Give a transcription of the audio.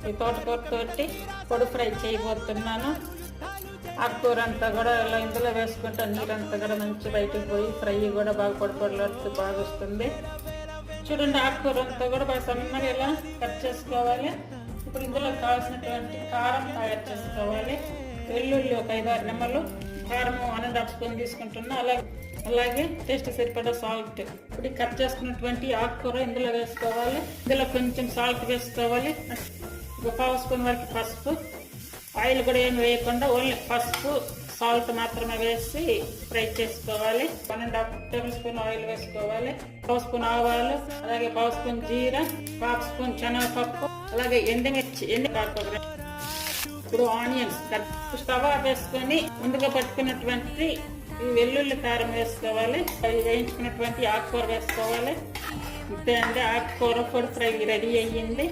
ఈ తోటకూర తోటి పొడి ఫ్రై చేయబోతున్నాను. ఆకుకూర అంతా కూడా ఇలా ఇందులో వేసుకుంటే నీరంతా కూడా మంచి బయటకు పోయి ఫ్రై కూడా బాగా పొడిలాడుతూ బాగా వస్తుంది. చూడండి, ఆకుకూర అంతా కూడా బాగా సన్నగా ఇలా కట్ చేసుకోవాలి. ఇప్పుడు ఇందులో కావాల్సినటువంటి కారం తయారు చేసుకోవాలి. వెల్లుల్లి ఒక 5-6 రెమ్మలు, కారం 1.5 స్పూన్ తీసుకుంటున్నా. అలాగే టేస్ట్ సరిపడా సాల్ట్. ఇప్పుడు కట్ చేసుకున్నటువంటి ఆకుకూర ఇందులో వేసుకోవాలి. ఇందులో కొంచెం సాల్ట్ వేసుకోవాలి. ఒక 1/2 స్పూన్ వరకు పసుపు. ఆయిల్ కూడా ఏమి వేయకుండా ఓన్లీ పసుపు, సాల్ట్ మాత్రమే వేసి ఫ్రై చేసుకోవాలి. 1.5 టేబుల్ స్పూన్ ఆయిల్ వేసుకోవాలి. 1 స్పూన్ ఆవాలు, అలాగే 1 స్పూన్ జీరా, 1 స్పూన్ శనగపప్పు, అలాగే ఎండుమిర్చి. ఇప్పుడు ఆనియన్స్ స్టవ్ వేసుకొని ముందుగా పట్టుకున్నటువంటి ఈ వెల్లుల్లి కారం వేసుకోవాలి. వేయించుకున్నటువంటి ఆకుకూర వేసుకోవాలి. అంతే అండి, ఆకుకూర పొడి ఫ్రై రెడీ అయ్యింది.